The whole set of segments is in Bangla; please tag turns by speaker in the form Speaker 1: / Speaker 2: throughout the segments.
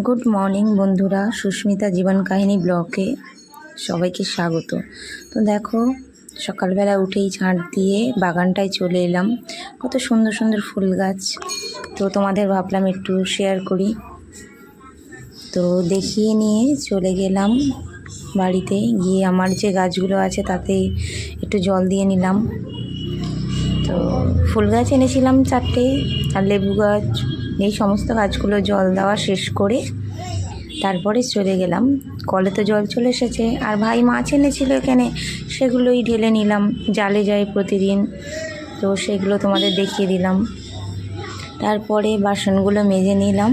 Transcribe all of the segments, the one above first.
Speaker 1: গুড মর্নিং বন্ধুরা, সুস্মিতা জীবন কাহিনী ব্লগে সবাইকে স্বাগত। তো দেখো, সকালবেলা উঠেই ঝাঁট দিয়ে বাগানটায় চলে এলাম। কত সুন্দর সুন্দর ফুল গাছ, তো তোমাদের ভাবলাম একটু শেয়ার করি। তো দেখিয়ে নিয়ে চলে গেলাম বাড়িতে, গিয়ে আমার যে গাছগুলো আছে তাতে একটু জল দিয়ে নিলাম। তো ফুল গাছ এনেছিলাম 4টে, আর লেবু গাছ, এই সমস্ত গাছগুলো জল দেওয়া শেষ করে তারপরে চলে গেলাম। কলে তো জল চলে এসেছে, আর ভাই মাছ এনেছিল এখানে, সেগুলোই ঢেলে নিলাম। জালে যায় প্রতিদিন, তো সেগুলো তোমাদের দেখিয়ে দিলাম। তারপরে বাসনগুলো মেজে নিলাম।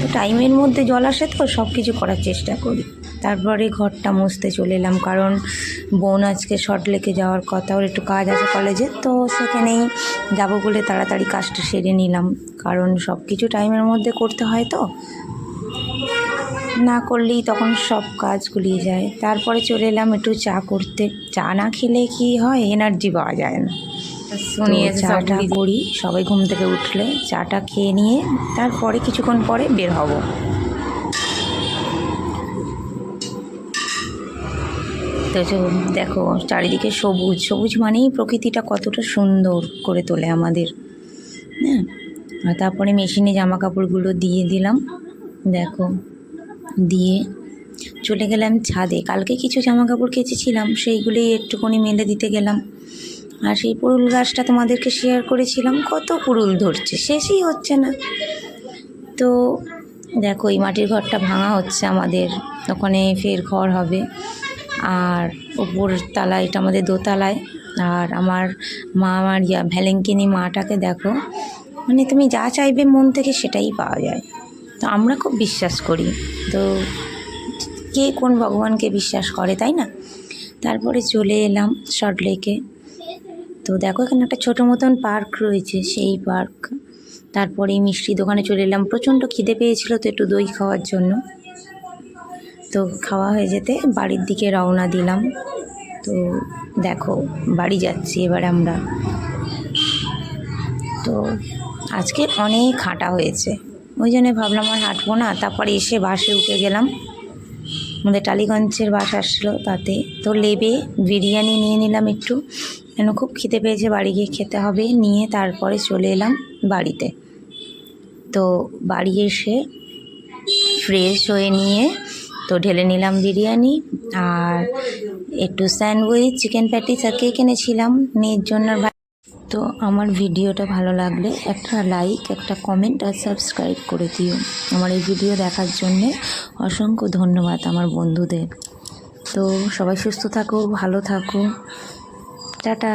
Speaker 1: তো টাইমের মধ্যে জল আসে তো সব কিছু করার চেষ্টা করি। তারপরে ঘরটা মুছতে চলে এলাম, কারণ বোন আজকে সল্টলেকে যাওয়ার কথা, ওর একটু কাজ আছে কলেজে, তো সেখানেই যাবো বলে তাড়াতাড়ি কাজটা সেরে নিলাম, কারণ সব কিছু টাইমের মধ্যে করতে হয়, তো না করলেই তখন সব কাজ গুলিয়ে যায়। তারপরে চলে এলাম একটু চা করতে। চা না খেলে কি হয়, এনার্জি পাওয়া যায় না। শুনিয়ে চাটা করি, সবাই ঘুম থেকে উঠলে চাটা খেয়ে নিয়ে তারপরে কিছুক্ষণ পরে বের হব। তো দেখো, চারিদিকে সবুজ সবুজ মানেই প্রকৃতিটা কতটা সুন্দর করে তোলে আমাদের। হ্যাঁ, আর তারপরে মেশিনে জামা কাপড়গুলো দিয়ে দিলাম, দেখো, দিয়ে চলে গেলাম ছাদে। কালকে কিছু জামা কাপড় কেচেছিলাম, সেইগুলোই একটুখানি মেলে দিতে গেলাম। আর সেই পুরুল গাছটা তোমাদেরকে শেয়ার করেছিলাম, কত পুরুল ধরছে, শেষই হচ্ছে না। তো দেখো, এই মাটির ঘরটা ভাঙা হচ্ছে আমাদের, ওখানে ফের ঘর হবে। আর ওপর তলায়, এটা আমাদের দোতলায়। আর আমার মা, আমার ভ্যালেঙ্কিনি মাটাকে দেখো, মানে তুমি যা চাইবে মন থেকে সেটাই পাওয়া যায়। তো আমরা খুব বিশ্বাস করি, তো কে কোন ভগবানকে বিশ্বাস করে, তাই না? তারপরে চলে এলাম সল্টলেকে। তো দেখো, এখানে একটা ছোটো মতন পার্ক রয়েছে, সেই পার্ক। তারপরে মিষ্টি দোকানে চলে এলাম, প্রচণ্ড খিদে পেয়েছিল, তো একটু দই খাওয়ার জন্য। তো খাওয়া হয়ে যেতে বাড়ির দিকে রওনা দিলাম। তো দেখো, বাড়ি যাচ্ছি এবার আমরা। তো আজকে অনেক হাঁটা হয়েছে, ওই জন্য ভাবলাম আর হাঁটবো না। তারপরে এসে বাসে উঠে গেলাম, আমাদের টালিগঞ্জের বাস আসলো তাতে। তো লেবে বিরিয়ানি নিয়ে নিলাম একটু, কেন খুব খিদে পেয়েছে, বাড়ি গিয়ে খেতে হবে। নিয়ে তারপরে চলে এলাম বাড়িতে। তো বাড়ি এসে ফ্রেশ হয়ে নিয়ে তো ঢেলে নিলাম বিরিয়ানি, আর একটু স্যান্ডউইচ, চিকেন প্যাটিস আর কেক এনেছিলাম মেয়ের জন্য। তো আমার ভিডিওটা ভালো লাগলে একটা লাইক, একটা কমেন্ট আর সাবস্ক্রাইব করে দিও। আমার এই ভিডিও দেখার জন্যে অসংখ্য ধন্যবাদ আমার বন্ধুদের। তো সবাই সুস্থ থাকো, ভালো থাকো, টাটা।